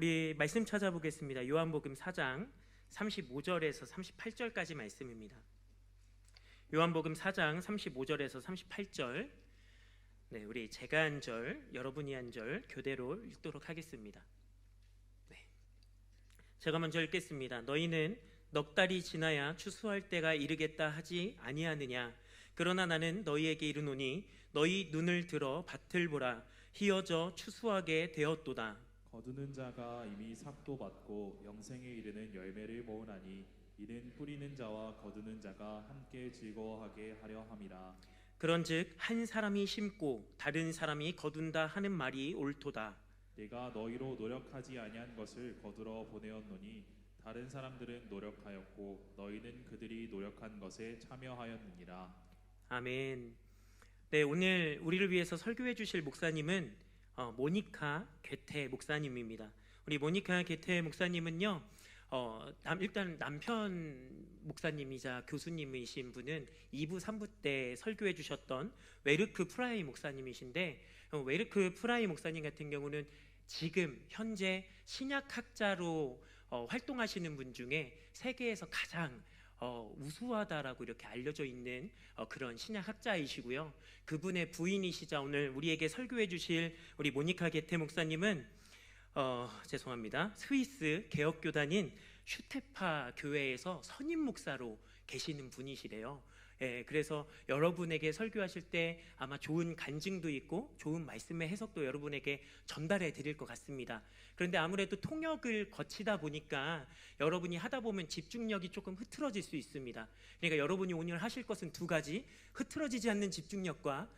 우리 말씀 찾아보겠습니다. 요한복음 4장 35절에서 38절까지 말씀입니다. 요한복음 4장 35절에서 38절. 네, 우리 제가 한 절, 여러분이 한 절 교대로 읽도록 하겠습니다. 네. 제가 먼저 읽겠습니다. 너희는 넉 달이 지나야 추수할 때가 이르겠다 하지 아니하느냐? 그러나 나는 너희에게 이르노니 너희 눈을 들어 밭을 보라. 희어져 추수하게 되었도다. 거두는 자가 이미 삭도 받고 영생에 이르는 열매를 모으나니 이는 뿌리는 자와 거두는 자가 함께 즐거워하게 하려 함이라. 그런즉 한 사람이 심고 다른 사람이 거둔다 하는 말이 옳도다. 내가 너희로 노력하지 아니한 것을 거두러 보내었노니 다른 사람들은 노력하였고 너희는 그들이 노력한 것에 참여하였느니라. 아멘. 네, 오늘 우리를 위해서 설교해 주실 목사님은 모니카 괴테 목사님입니다. 우리 모니카 괴테 목사님은요, 일단 남편 목사님이자 교수님이신 분은 2부, 3부 때 설교해 주셨던 웨르크 프라이 목사님이신데, 웨르크 프라이 목사님 같은 경우는 지금 현재 신약학자로 활동하시는 분 중에 세계에서 가장 우수하다라고 이렇게 알려져 있는 그런 신약학자이시고요. 그분의 부인이시자 오늘 우리에게 설교해 주실 우리 모니카 게테 목사님은 죄송합니다. 스위스 개혁교단인 슈테파 교회에서 선임 목사로 계시는 분이시래요. 예, 그래서 여러분에게 설교하실 때 아마 좋은 간증도 있고 좋은 말씀의 해석도 여러분에게 전달해 드릴 것 같습니다. 그런데 아무래도 통역을 거치다 보니까 여러분이 하다 보면 집중력이 조금 흐트러질 수 있습니다. 그러니까 여러분이 오늘 하실 것은 두 가지, 흐트러지지 않는 집중력과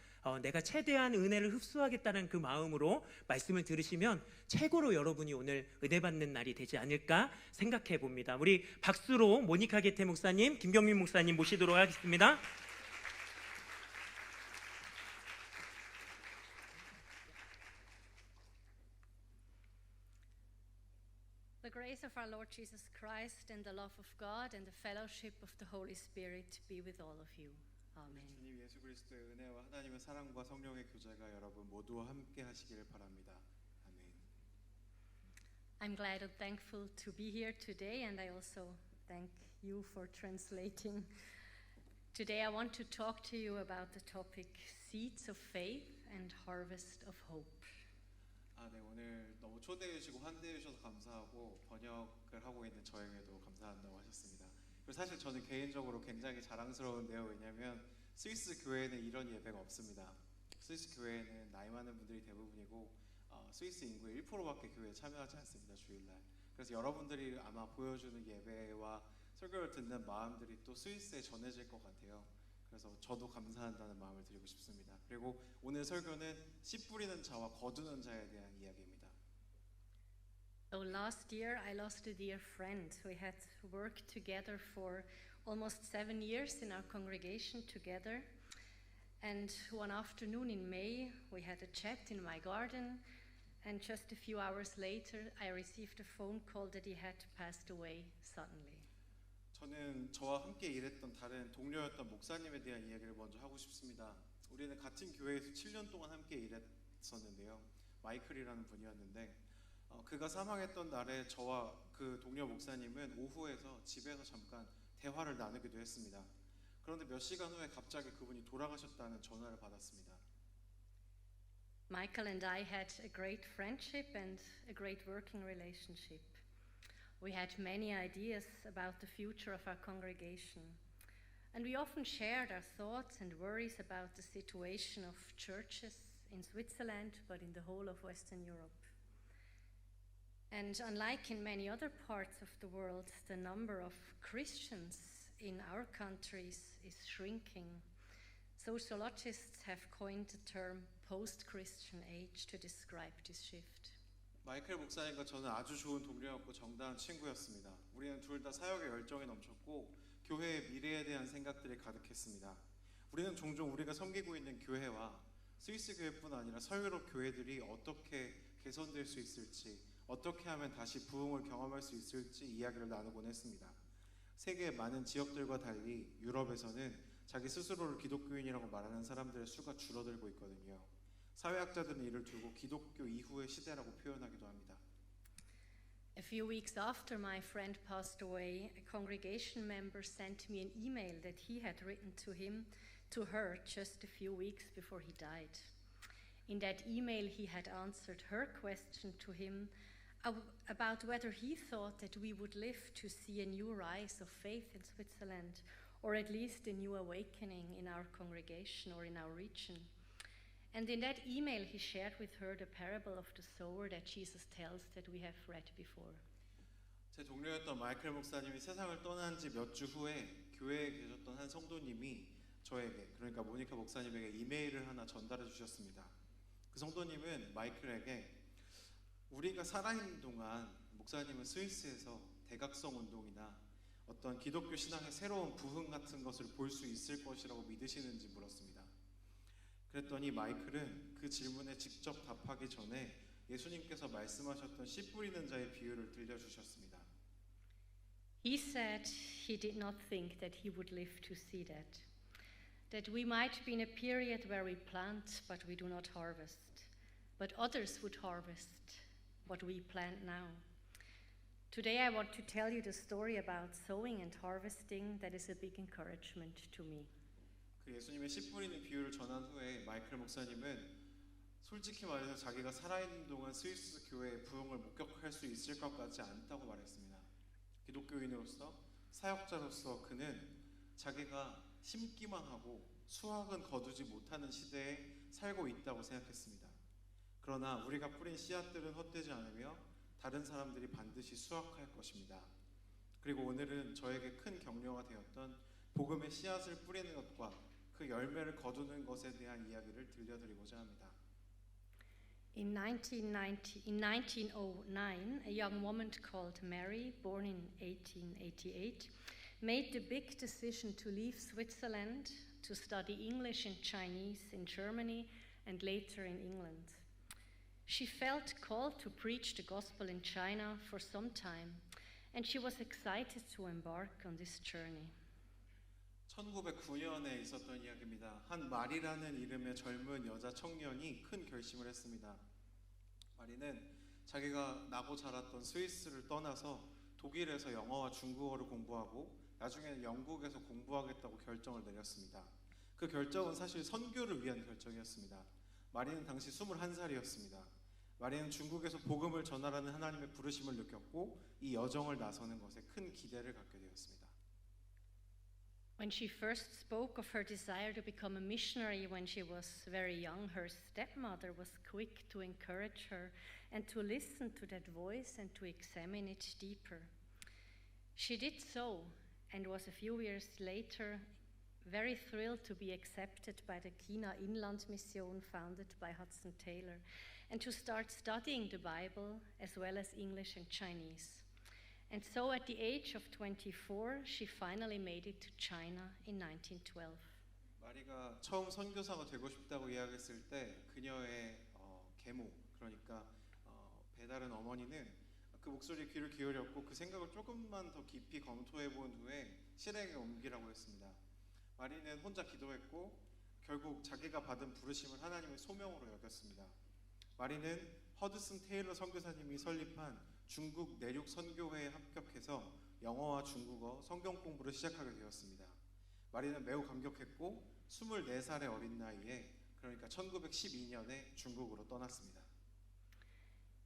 내가 최대한 은혜를 흡수하겠다는 그 마음으로 말씀을 들으시면 최고로 여러분이 오늘 은혜 받는 날이 되지 않을까 생각해 봅니다. 우리 박수로 모니카 게테 목사님, 김경민 목사님 모시도록 하겠습니다. The grace of our Lord Jesus Christ and the love of God and the fellowship of the Holy Spirit be with all of you. 아멘. 주님 예수 그리스도의 은혜와 하나님의 사랑과 성령의 교제가 여러분 모두와 함께 하시기를 바랍니다. 아멘. I'm glad and thankful to be here today, and I also thank you for translating. Today I want to talk to you about the topic Seeds of Faith and Harvest of Hope. 네, 오늘 너무 초대해 주시고 환대해 주셔서 감사하고 번역을 하고 있는 저에게도 감사한다고 하셨습니다. 그리고 사실 저는 개인적으로 굉장히 자랑스러운데요. 왜냐하면 스위스 교회에는 이런 예배가 없습니다. 스위스 교회에는 나이 많은 분들이 대부분이고 스위스 인구의 1%밖에 교회에 참여하지 않습니다. 주일날. 그래서 여러분들이 아마 보여주는 예배와 설교를 듣는 마음들이 또 스위스에 전해질 것 같아요. 그래서 저도 감사한다는 마음을 드리고 싶습니다. 그리고 오늘 설교는 씨 뿌리는 자와 거두는 자에 대한 이야기입니다. Last year I lost a dear friend. We had worked together for almost 7 years in our congregation together. And one afternoon in May we had a chat in my garden, and just a few hours later I received a phone call that he had passed away suddenly. 저는 저와 함께 일했던 다른 동료였던 목사님에 대한 이야기를 먼저 하고 싶습니다. 우리는 같은 교회에서 7년 동안 함께 일했었는데요. 마이클이라는 분이었는데 그가 사망했던 날에 저와 그 동료 목사님은 오후에서 집에서 잠깐 대화를 나누기도 했습니다. 그런데 몇 시간 후에 갑자기 그분이 돌아가셨다는 전화를 받았습니다. Michael and I had a great friendship and a great working relationship. We had many ideas about the future of our congregation, and we often shared our thoughts and worries about the situation of churches in Switzerland, but in the whole of Western Europe. And unlike in many other parts of the world, the number of Christians in our countries is shrinking. Sociologists have coined the term post-Christian age to describe this shift. 마이클 목사님과 저는 아주 좋은 동료였고 정다운 친구였습니다. 우리는 둘 다 사역에 열정이 넘쳤고 교회의 미래에 대한 생각들이 가득했습니다. 우리는 종종 우리가 섬기고 있는 교회와 스위스 교회뿐 아니라 서유럽 교회들이 어떻게 개선될 수 있을지, 어떻게 하면 다시 부흥을 경험할 수 있을지 이야기를 나누곤 했습니다. 세계의 많은 지역들과 달리 유럽에서는 자기 스스로를 기독교인이라고 말하는 사람들의 수가 줄어들고 있거든요. 사회학자들은 이를 두고 기독교 이후의 시대라고 표현하기도 합니다. few weeks after my friend passed away, a congregation member sent me an email that he had written to her just a few weeks before he died. In that email, he had answered her question to him about whether he thought that we would live to see a new rise of faith in Switzerland, or at least a new awakening in our congregation or in our region. And in that email, he shared with her the parable of the sower that Jesus tells that we have read before. 제 동료였던 마이클 목사님이 세상을 떠난 지 몇 주 후에 교회에 계셨던 한 성도님이 저에게, 그러니까 모니카 목사님에게 이메일을 하나 전달해 주셨습니다. 그 성도님은 마이클에게 우리가 살아있는 동안 목사님은 스위스에서 대각성 운동이나 어떤 기독교 신앙의 새로운 부흥 같은 것을 볼 수 있을 것이라고 믿으시는지 물었습니다. 그랬더니 마이클은 그 질문에 직접 답하기 전에 예수님께서 말씀하셨던 씨 뿌리는 자의 비유를 들려주셨습니다. He said he did not think that he would live to see that. That we might be in a period where we plant but we do not harvest, but others would harvest what we plant now. Today I want to tell you the story about sowing and harvesting that is a big encouragement to me. 그 예수님의 씨 뿌리는 비유를 전한 후에 마이클 목사님은 솔직히 말해서 자기가 살아있는 동안 스위스 교회의 부흥을 목격할 수 있을 것 같지 않다고 말했습니다. 기독교인으로서, 사역자로서 그는 자기가 심기만 하고 수확은 거두지 못하는 시대에 살고 있다고 생각했습니다. 그러나 우리가 뿌린 씨앗들은 헛되지 않으며 다른 사람들이 반드시 수확할 것입니다. 그리고 오늘은 저에게 큰 격려가 되었던 복음의 씨앗을 뿌리는 것과 그 열매를 거두는 것에 대한 이야기를 들려드리고자 합니다. In 1909, a young woman called Mary, born in 1888, made the big decision to leave Switzerland to study English and Chinese in Germany and later in England. She felt called to preach the gospel in China for some time, and she was excited to embark on this journey. 1909년에 있었던 이야기입니다. 한 마리라는 이름의 젊은 여자 청년이 큰 결심을 했습니다. 마리는 자기가 나고 자랐던 스위스를 떠나서 독일에서 영어와 중국어를 공부하고 나중에는 영국에서 공부하겠다고 결정을 내렸습니다. 그 결정은 사실 선교를 위한 결정이었습니다. 마리는 당시 21살이었습니다. 마리는 중국에서 복음을 전하라는 하나님의 부르심을 느꼈고 이 여정을 나서는 것에 큰 기대를 갖게 되었습니다. When she first spoke of her desire to become a missionary when she was very young, her stepmother was quick to encourage her and to listen to that voice and to examine it deeper. She did so and was a few years later very thrilled to be accepted by the China Inland Mission founded by Hudson Taylor and to start studying the Bible as well as English and Chinese. And so at the age of 24, she finally made it to China in 1912. 마리가 처음 선교사가 되고 싶다고 이야기했을 때 그녀의 계모, 그러니까 배다른 어머니는 그 목소리에 귀를 기울였고 그 생각을 조금만 더 깊이 검토해 본 후에 실행에 옮기라고 했습니다. 마리는 혼자 기도했고 결국 자기가 받은 부르심을 하나님의 소명으로 여겼습니다. 마리는 허드슨 테일러 선교사님이 설립한 중국 내륙 선교회에 합격해서 영어와 중국어 성경 공부를 시작하게 되었습니다. 마리는 매우 감격했고 24살의 어린 나이에, 그러니까 1912년에 중국으로 떠났습니다.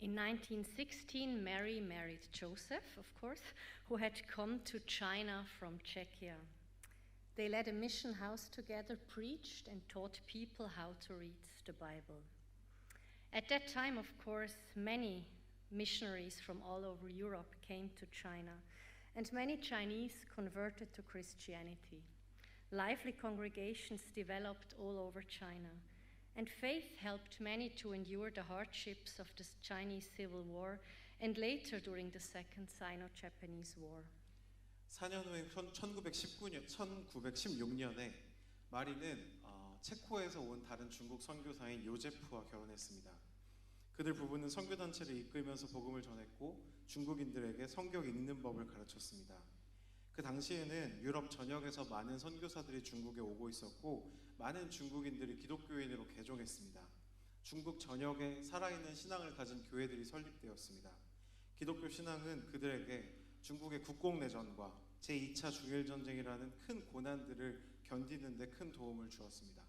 In 1916, Mary married Joseph, of course, who had come to China from Czechia. They led a mission house together, preached and taught people how to read the Bible. At that time, of course, many missionaries from all over Europe came to China, and many Chinese converted to Christianity. Lively congregations developed all over China, and faith helped many to endure the hardships of the Chinese Civil War and later during the Second Sino-Japanese War. 4년 후인 1916년에 마리는 체코에서 온 다른 중국 선교사인 요제프와 결혼했습니다. 그들 부부는 선교단체를 이끌면서 복음을 전했고 중국인들에게 성경 읽는 법을 가르쳤습니다. 그 당시에는 유럽 전역에서 많은 선교사들이 중국에 오고 있었고 많은 중국인들이 기독교인으로 개종했습니다. 중국 전역에 살아있는 신앙을 가진 교회들이 설립되었습니다. 기독교 신앙은 그들에게 중국의 국공내전과 제2차 중일전쟁이라는 큰 고난들을 견디는 데 큰 도움을 주었습니다.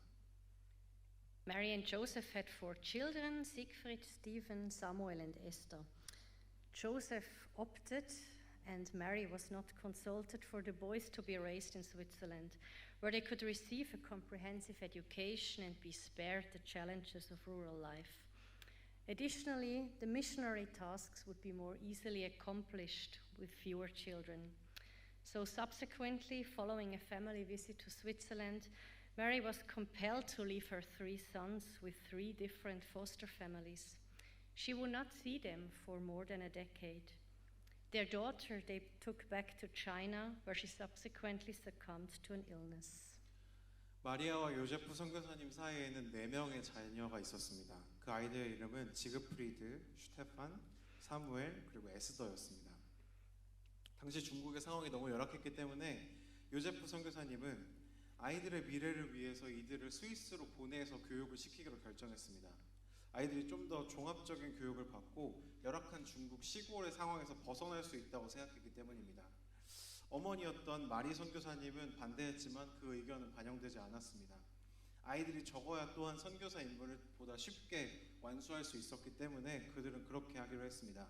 Mary and Joseph had 4 children, Siegfried, Stephen, Samuel, and Esther. Joseph opted, and Mary was not consulted, for the boys to be raised in Switzerland, where they could receive a comprehensive education and be spared the challenges of rural life. Additionally, the missionary tasks would be more easily accomplished with fewer children. So subsequently, following a family visit to Switzerland, Mary was compelled to leave her 3 sons with 3 different foster families. She would not see them for more than a decade. Their daughter they took back to China, where she subsequently succumbed to an illness. 마리아와 요제프 선교사님 사이에는 4명의 자녀가 있었습니다. 그 아이들의 이름은 지그프리드, 슈테판, 사무엘, 그리고 에스더였습니다. 당시 중국의 상황이 너무 열악했기 때문에 요제프 선교사님은 아이들의 미래를 위해서 이들을 스위스로 보내서 교육을 시키기로 결정했습니다. 아이들이 좀 더 종합적인 교육을 받고 열악한 중국 시골의 상황에서 벗어날 수 있다고 생각했기 때문입니다. 어머니였던 마리 선교사님은 반대했지만 그 의견은 반영되지 않았습니다. 아이들이 적어야 또한 선교사 임무를 보다 쉽게 완수할 수 있었기 때문에 그들은 그렇게 하기로 했습니다.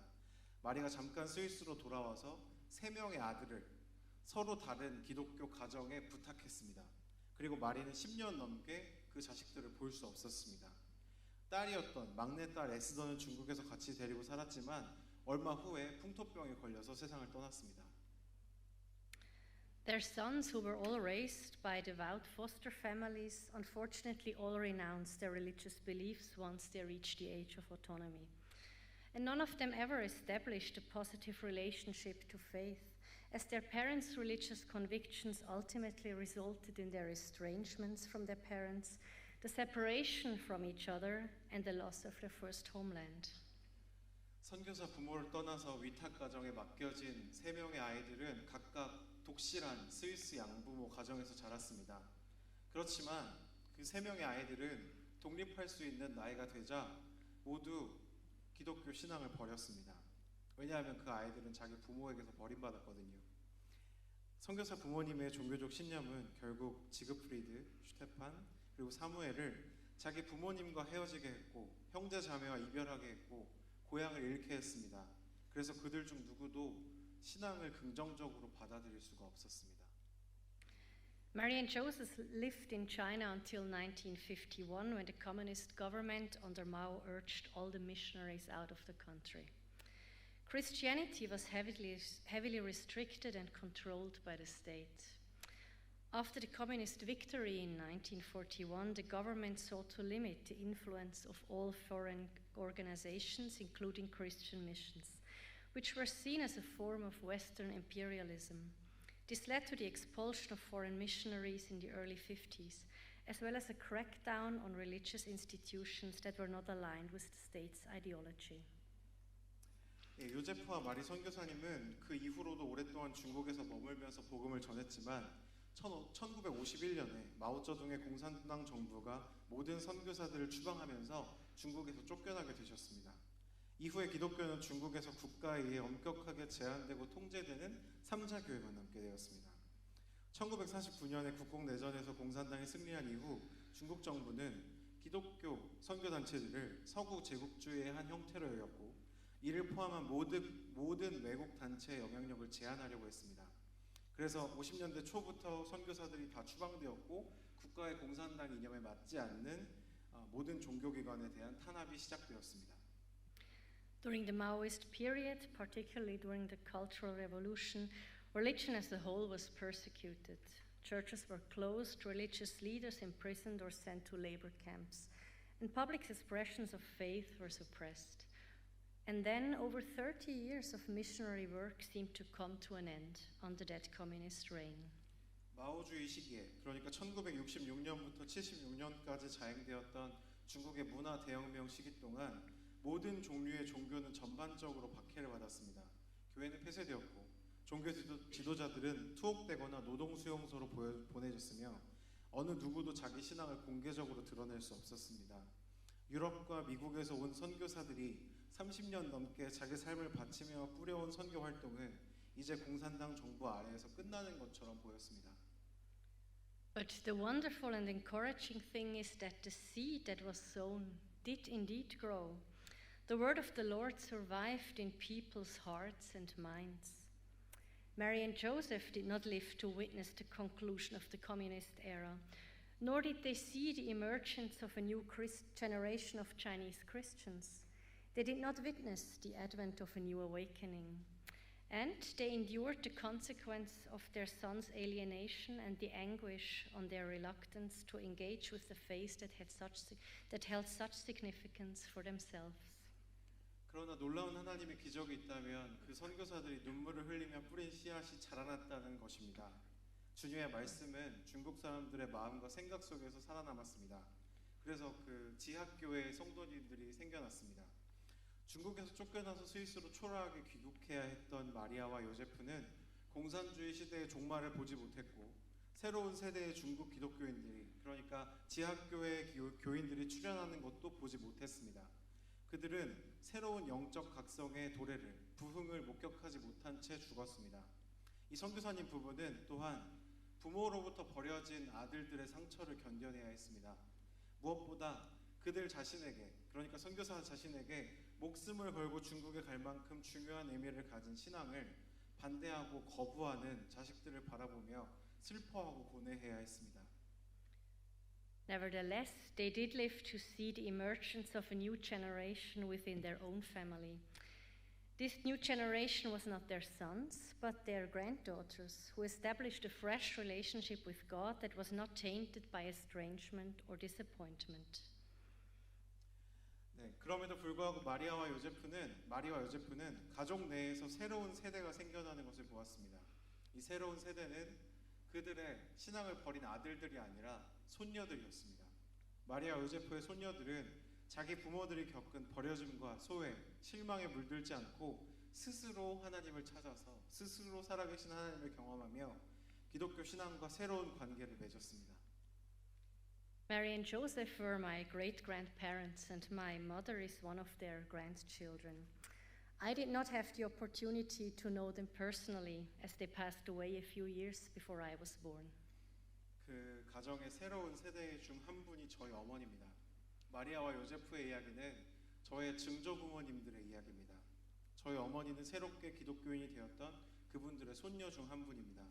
마리가 잠깐 스위스로 돌아와서 3명의 아들을 서로 다른 기독교 가정에 부탁했습니다. 그리고 마리는 10년 넘게 그 자식들을 볼 수 없었습니다. 딸이었던 막내딸 에스더는 중국에서 같이 데리고 살았지만 얼마 후에 풍토병에 걸려서 세상을 떠났습니다. Their sons, who were all raised by devout foster families, unfortunately all renounced their religious beliefs once they reached the age of autonomy. And none of them ever established a positive relationship to faith, as their parents' religious convictions ultimately resulted in their estrangements from their parents, the separation from each other, and the loss of their first homeland. 선교사 부모를 떠나서 위탁 가정에 맡겨진 3명의 아이들은 각각 독실한 스위스 양부모 가정에서 자랐습니다. 그렇지만 그 3명의 아이들은 독립할 수 있는 나이가 되자 모두 기독교 신앙을 버렸습니다. 왜냐하면 그 아이들은 자기 부모에게서 버림받았거든요. 선교사 부모님의 종교적 신념은 결국 지그프리드, 슈테판, 그리고 사무엘을 자기 부모님과 헤어지게 했고 형제 자매와 이별하게 했고 고향을 잃게 했습니다. 그래서 그들 중 누구도 신앙을 긍정적으로 받아들일 수가 없었습니다. Mary and Joseph lived in China until 1951, when the communist government under Mao urged all the missionaries out of the country. Christianity was heavily restricted and controlled by the state. After the communist victory in 1941, the government sought to limit the influence of all foreign organizations, including Christian missions, which were seen as a form of Western imperialism. This led to the expulsion of foreign missionaries in the early 50s, as well as a crackdown on religious institutions that were not aligned with the state's ideology. 요제프와 마리 선교사님은 그 이후로도 오랫동안 중국에서 머물면서 복음을 전했지만 1951년에 마오쩌둥의 공산당 정부가 모든 선교사들을 추방하면서 중국에서 쫓겨나게 되셨습니다. 이후에 기독교는 중국에서 국가에 의해 엄격하게 제한되고 통제되는 3자 교회만 남게 되었습니다. 1949년에 국공내전에서 공산당이 승리한 이후 중국 정부는 기독교 선교단체들을 서구 제국주의의 한 형태로 여겼고 이를 포함한 모든 외국 단체의 영향력을 제한하려고 했습니다. 그래서 50년대 초부터 선교사들이 다 추방되었고 국가의 공산당 이념에 맞지 않는 모든 종교기관에 대한 탄압이 시작되었습니다. During the Maoist period, particularly during the Cultural Revolution, religion as a whole was persecuted. Churches were closed, religious leaders imprisoned or sent to labor camps, and public expressions of faith were suppressed. And then over 30 years of missionary work seemed to come to an end under that communist reign. 마오주의 시기에, 그러니까 1966년부터 76년까지 자행되었던 중국의 문화 대혁명 시기 동안 모든 종류의 종교는 전반적으로 박해를 받았습니다. 교회는 폐쇄되었고 종교 지도자들은 투옥되거나 노동수용소로 보내졌으며 어느 누구도 자기 신앙을 공개적으로 드러낼 수 없었습니다. 유럽과 미국에서 온 선교사들이 30년 넘게 자기 삶을 바치며 뿌려온 선교 활동은 이제 공산당 정부 아래에서 끝나는 것처럼 보였습니다. But the wonderful and encouraging thing is that the seed that was sown did indeed grow. The word of the Lord survived in people's hearts and minds. Mary and Joseph did not live to witness the conclusion of the communist era, nor did they see the emergence of a new generation of Chinese Christians. They did not witness the advent of a new awakening. And they endured the consequence of their son's alienation and the anguish on their reluctance to engage with the faith that held such significance for themselves. 그러나 놀라운 하나님의 기적이 있다면 그 선교사들이 눈물을 흘리며 뿌린 씨앗이 자라났다는 것입니다. 주님의 말씀은 중국 사람들의 마음과 생각 속에서 살아남았습니다. 그래서 그 지학교의 성도님들이 생겨났습니다. 중국에서 쫓겨나서 스위스로 초라하게 귀국해야 했던 마리아와 요제프는 공산주의 시대의 종말을 보지 못했고 새로운 세대의 중국 기독교인들이 그러니까 지학교의 교인들이 출현하는 것도 보지 못했습니다. 그들은 새로운 영적 각성의 도래를 부흥을 목격하지 못한 채 죽었습니다. 이 선교사님 부부는 또한 부모로부터 버려진 아들들의 상처를 견뎌내야 했습니다. 무엇보다 그들 자신에게 그러니까 선교사 자신에게 목숨을 걸고 중국에 갈 만큼 중요한 의미를 가진 신앙을 반대하고 거부하는 자식들을 바라보며 슬퍼하고 고뇌해야 했습니다. Nevertheless, they did live to see the emergence of a new generation within their own family. This new generation was not their sons, but their granddaughters, who established a fresh relationship with God that was not tainted by estrangement or disappointment. 네, 그럼에도 불구하고 마리아와 요제프는 가족 내에서 새로운 세대가 생겨나는 것을 보았습니다. 이 새로운 세대는 그들의 신앙을 버린 아들들이 아니라 손녀들이었습니다. 마리아 요제프의 손녀들은 자기 부모들이 겪은 버려짐과 소외, 실망에 물들지 않고 스스로 하나님을 찾아서 스스로 살아계신 하나님을 경험하며 기독교 신앙과 새로운 관계를 맺었습니다. Mary and Joseph were my great-grandparents, and my mother is one of their grandchildren. I did not have the opportunity to know them personally, as they passed away a few years before I was born. 그 가정의 새로운 세대 중 한 분이 저희 어머니입니다. 마리아와 요제프의 이야기는 저의 증조 부모님들의 이야기입니다. 저희 어머니는 새롭게 기독교인이 되었던 그분들의 손녀 중 한 분입니다.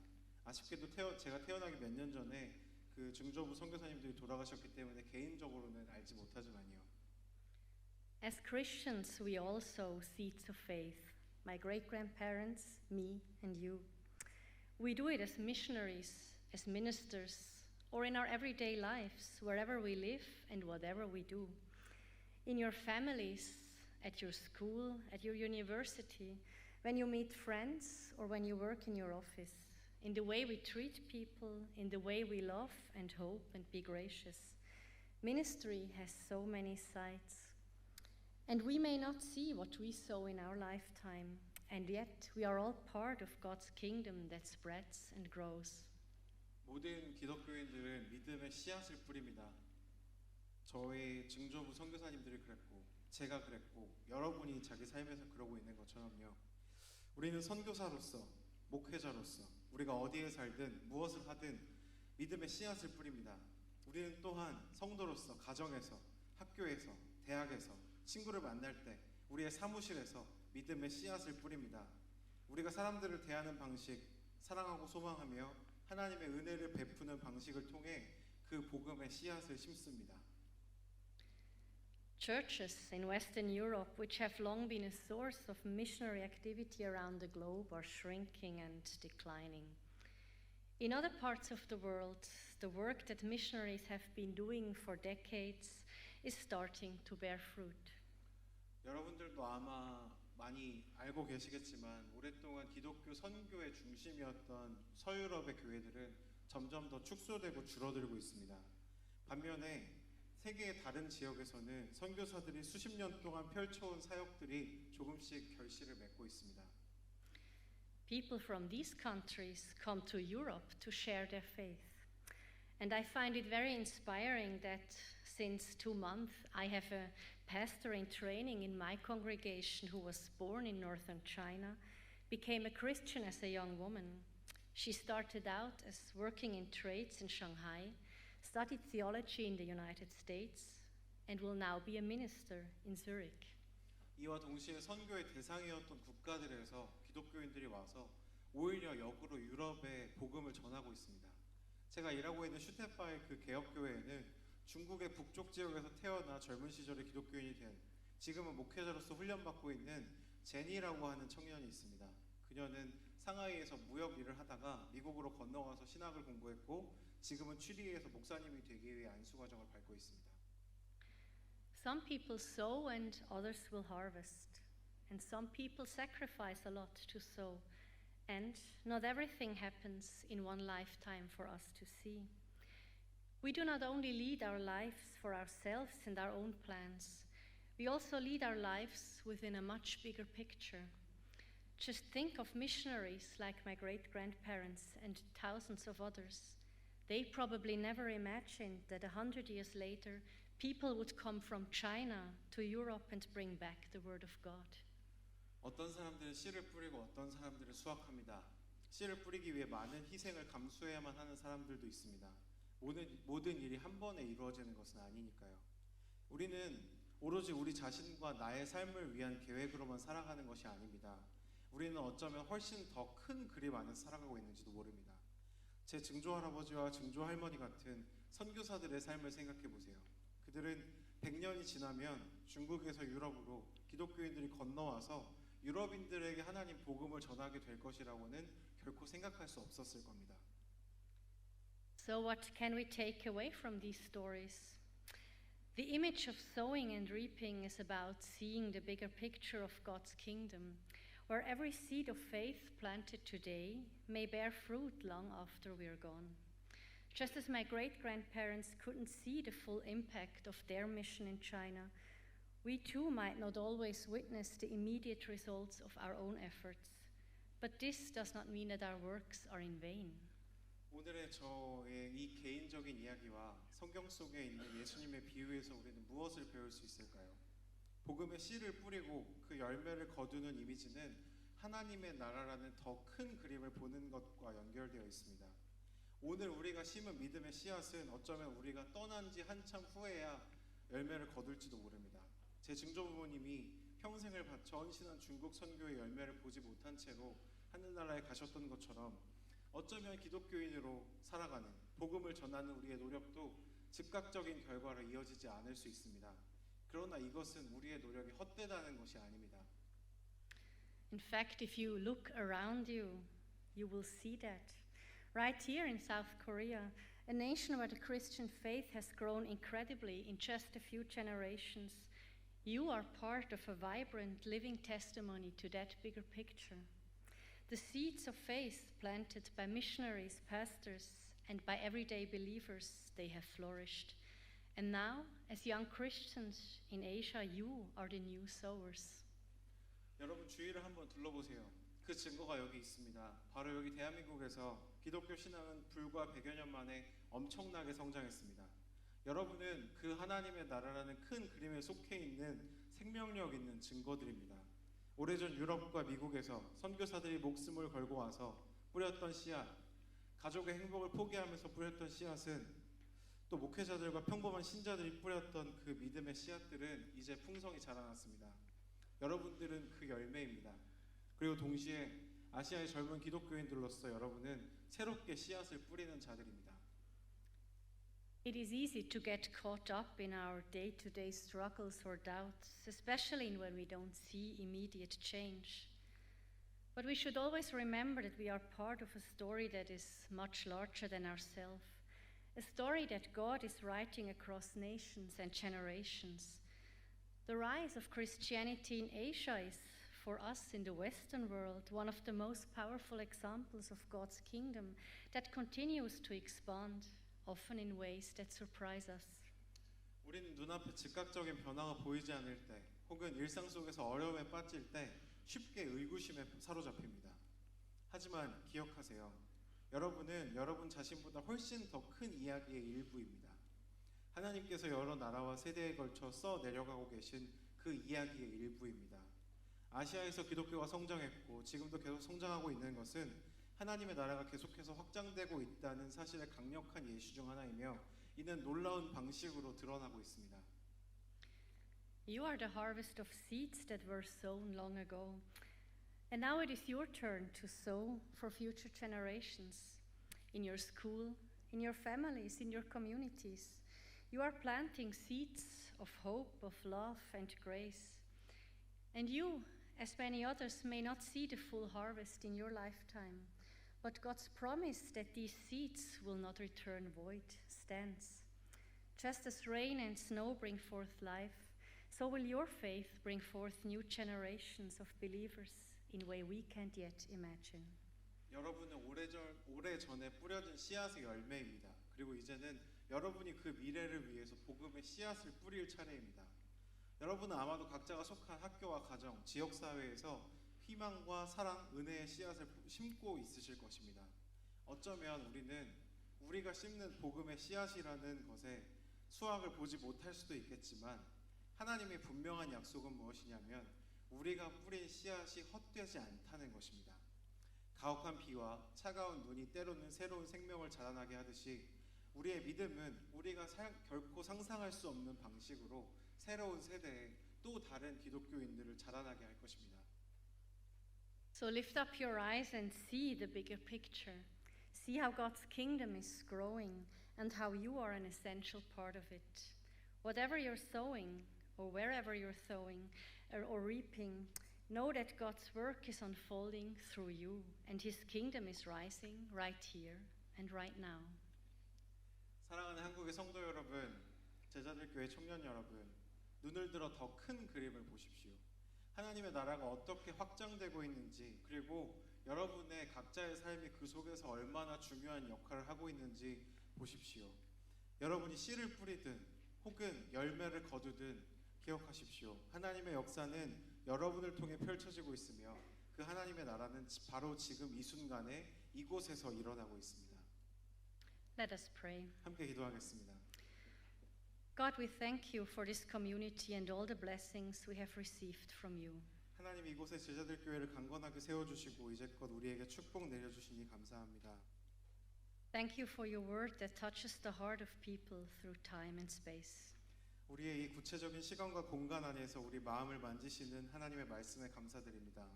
아쉽게도 제가 태어나기 몇 년 전에 그 증조부 선교사님들이 돌아가셨기 때문에 개인적으로는 알지 못하지만요. As Christians, we all sow seeds of faith. My great-grandparents, me, and you. We do it as missionaries, as ministers, or in our everyday lives, wherever we live and whatever we do. In your families, at your school, at your university, when you meet friends, or when you work in your office. In the way we treat people, in the way we love and hope and be gracious. Ministry has so many sides. And we may not see what we sow in our lifetime, and yet we are all part of God's kingdom that spreads and grows. 모든 기독교인들은 믿음의 씨앗을 뿌립니다. 저희 증조부 선교사님들이 그랬고 제가 그랬고 여러분이 자기 삶에서 그러고 있는 것처럼요. 우리는 선교사로서 목회자로서 우리가 어디에 살든 무엇을 하든 믿음의 씨앗을 뿌립니다. 우리는 또한 성도로서 가정에서 학교에서 대학에서 친구를 만날 때 우리의 사무실에서 믿음의 씨앗을 뿌립니다. 우리가 사람들을 대하는 방식, 사랑하고 소망하며 하나님의 은혜를 베푸는 방식을 통해 그 복음의 씨앗을 심습니다. Churches in Western Europe, which have long been a source of missionary activity around the globe, are shrinking and declining. In other parts of the world, the work that missionaries have been doing for decades is starting to bear fruit. 여러분들도 아마 많이 알고 계시겠지만 오랫동안 기독교 선교의 중심이었던 서유럽의 교회들은 점점 더 축소되고 줄어들고 있습니다. 반면에 세계의 다른 지역에서는 선교사들이 수십 년 동안 펼쳐온 사역들이 조금씩 결실을 맺고 있습니다. People from these countries come to Europe to share their faith. And I find it very inspiring that since 2 months I have a pastor in training in my congregation who was born in northern China became a Christian as a young woman. She started out as working in trades in Shanghai, studied theology in the United States, and will now be a minister in Zurich. 이와 동시에 선교의 대상이었던 국가들에서 기독교인들이 와서 오히려 역으로 유럽에 복음을 전하고 있습니다. 제가 일하고 있는 슈테파의 그 개혁교회에는 중국의 북쪽 지역에서 태어나 젊은 시절에 기독교인이 된 지금은 목회자로서 훈련받고 있는 제니라고 하는 청년이 있습니다. 그녀는 상하이에서 무역 일을 하다가 미국으로 건너와서 신학을 공부했고 지금은 취리에서 목사님이 되기 위해 안수 과정을 밟고 있습니다. Some people sow and others will harvest. And some people sacrifice a lot to sow. And not everything happens in one lifetime for us to see. We do not only lead our lives for ourselves and our own plans, we also lead our lives within a much bigger picture. Just think of missionaries like my great-grandparents and thousands of others. They probably never imagined that 100 years later, people would come from China to Europe and bring back the Word of God. 어떤 사람들은 씨를 뿌리고 어떤 사람들은 수확합니다. 씨를 뿌리기 위해 많은 희생을 감수해야만 하는 사람들도 있습니다. 모든 일이 한 번에 이루어지는 것은 아니니까요. 우리는 오로지 우리 자신과 나의 삶을 위한 계획으로만 살아가는 것이 아닙니다. 우리는 어쩌면 훨씬 더 큰 그림 안에서 살아가고 있는지도 모릅니다. 제 증조할아버지와 증조할머니 같은 선교사들의 삶을 생각해 보세요. 그들은 100년이 지나면 중국에서 유럽으로 기독교인들이 건너와서 유럽인들에게 하나님 복음을 전하게 될 것이라고는 결코 생각할 수 없었을 겁니다. So what can we take away from these stories? The image of sowing and reaping is about seeing the bigger picture of God's kingdom, where every seed of faith planted today may bear fruit long after we're gone. Just as my great-grandparents couldn't see the full impact of their mission in China, we too might not always witness the immediate results of our own efforts. But this does not mean that our works are in vain. 오늘의 저의 이 개인적인 이야기와 성경 속에 있는 예수님의 비유에서 우리는 무엇을 배울 수 있을까요? 복음의 씨를 뿌리고 그 열매를 거두는 이미지는 하나님의 나라라는 더 큰 그림을 보는 것과 연결되어 있습니다. 오늘 우리가 심은 믿음의 씨앗은 어쩌면 우리가 떠난 지 한참 후에야 열매를 거둘지도 모릅니다. 제 증조부모님이 평생을 바쳐 헌신한 중국 선교의 열매를 보지 못한 채로 하늘나라에 가셨던 것처럼 어쩌면 기독교인으로 살아가는 복음을 전하는 우리의 노력도 즉각적인 결과로 이어지지 않을 수 있습니다. 그러나 이것은 우리의 노력이 헛되다는 것이 아닙니다. In fact, if you look around you, you will see that. Right here in South Korea, a nation where the Christian faith has grown incredibly in just a few generations, you are part of a vibrant, living testimony to that bigger picture. The seeds of faith planted by missionaries, pastors, and by everyday believers, they have flourished. And now, as young Christians in Asia, you are the new sowers. 여러분 주위를 한번 둘러보세요. 그 증거가 여기 있습니다. 바로 여기 대한민국에서 기독교 신앙은 불과 100여 년 만에 엄청나게 성장했습니다. 여러분은 그 하나님의 나라라는 큰 그림에 속해 있는 생명력 있는 증거들입니다. 오래전 유럽과 미국에서 선교사들이 목숨을 걸고 와서 뿌렸던 씨앗, 가족의 행복을 포기하면서 뿌렸던 씨앗은 또 목회자들과 평범한 신자들이 뿌렸던 그 믿음의 씨앗들은 이제 풍성히 자라났습니다. 여러분들은 그 열매입니다. 그리고 동시에 아시아의 젊은 기독교인들로서 여러분은 새롭게 씨앗을 뿌리는 자들입니다. It is easy to get caught up in our day-to-day struggles or doubts, especially when we don't see immediate change. But we should always remember that we are part of a story that is much larger than ourselves, a story that God is writing across nations and generations. The rise of Christianity in Asia is, for us in the Western world, one of the most powerful examples of God's kingdom that continues to expand, often in ways that surprise us. 우리는 눈앞에 즉각적인 변화가 보이지 않을 때 혹은 일상 속에서 어려움에 빠질 때 쉽게 의구심에 사로잡힙니다. 하지만 기억하세요. 여러분은 여러분 자신보다 훨씬 더 큰 이야기의 일부입니다. 하나님께서 여러 나라와 세대에 걸쳐 써 내려가고 계신 그 이야기의 일부입니다. 아시아에서 기독교가 성장했고 지금도 계속 성장하고 있는 것은 하나님의 나라가 계속해서 확장되고 있다는 사실의 강력한 예시 중 하나이며 이는 놀라운 방식으로 드러나고 있습니다. You are the harvest of seeds that were sown long ago. And now it is your turn to sow for future generations. In your school, in your families, in your communities. You are planting seeds of hope, of love, and grace. And you, as many others, may not see the full harvest in your lifetime, but God's promise that these seeds will not return void stands. Just as rain and snow bring forth life, so will your faith bring forth new generations of believers in a way we can't yet imagine. 여러분은 오래전에 뿌려진 씨앗의 열매입니다. 그리고 이제는 여러분이 그 미래를 위해서 복음의 씨앗을 뿌릴 차례입니다. 여러분은 아마도 각자가 속한 학교와 가정, 지역사회에서 희망과 사랑, 은혜의 씨앗을 심고 있으실 것입니다. 어쩌면 우리는 우리가 심는 복음의 씨앗이라는 것에 수확을 보지 못할 수도 있겠지만 하나님의 분명한 약속은 무엇이냐면 우리가 뿌린 씨앗이 헛되지 않다는 것입니다. 가혹한 비와 차가운 눈이 때로는 새로운 생명을 자라나게 하듯이 우리의 믿음은 우리가 결코 상상할 수 없는 방식으로 새로운 세대에 또 다른 기독교인들을 자라나게 할 것입니다. So lift up your eyes and see the bigger picture. See how God's kingdom is growing and how you are an essential part of it. Whatever you're sowing or wherever you're sowing or reaping, know that God's work is unfolding through you and His kingdom is rising right here and right now. 사랑하는 한국의 성도 여러분, 제자들 교회 청년 여러분, 눈을 들어 더 큰 그림을 보십시오. 하나님의 나라가 어떻게 확장되고 있는지, 그리고 여러분의 각자의 삶이 그 속에서 얼마나 중요한 역할을 하고 있는지 보십시오. 여러분이 씨를 뿌리든 혹은 열매를 거두든 기억하십시오. 하나님의 역사는 여러분을 통해 펼쳐지고 있으며 그 하나님의 나라는 바로 지금 이 순간에 이곳에서 일어나고 있습니다. Let us pray. 함께 기도하겠습니다. God, we thank you for this community and all the blessings we have received from you. 하나님 이곳에 제자들 교회를 강건하게 세워주시고 이제껏 우리에게 축복 내려주시니 감사합니다. Thank you for your word that touches the heart of people through time and space. 우리의 이 구체적인 시간과 공간 안에서 우리 마음을 만지시는 하나님의 말씀에 감사드립니다.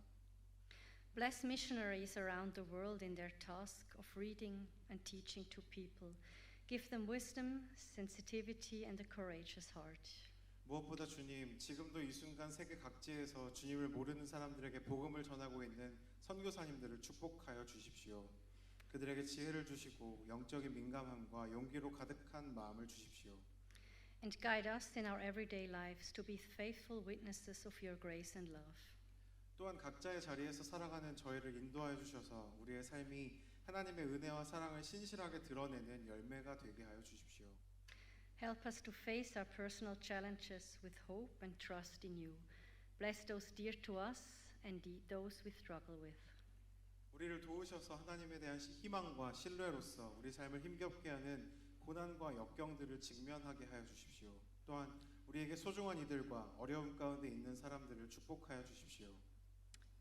Bless missionaries around the world in their task of reading and teaching to people. Give them wisdom, sensitivity, and a courageous heart. 무엇보다 주님, 지금도 이 순간 세계 각지에서 주님을 모르는 사람들에게 복음을 전하고 있는 선교사님들을 축복하여 주십시오. 그들에게 지혜를 주시고 영적인 민감함과 용기로 가득한 마음을 주십시오. And guide us in our everyday lives to be faithful witnesses of your grace and love. 또한 각자의 자리에서 살아가는 저희를 인도하여 주셔서 우리의 삶이 하나님의 은혜와 사랑을 신실하게 드러내는 열매가 되게 하여 주십시오. Help us to face our personal challenges with hope and trust in you. Bless those dear to us and those we struggle with. 우리를 도우셔서 하나님에 대한 희망과 신뢰로서 우리 삶을 힘겹게 하는 고난과 역경들을 직면하게 하여 주십시오. 또한 우리에게 소중한 이들과 어려움 가운데 있는 사람들을 축복하여 주십시오.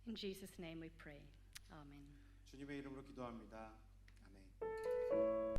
In Jesus' name we pray. Amen. 주님의 이름으로 기도합니다. 아멘.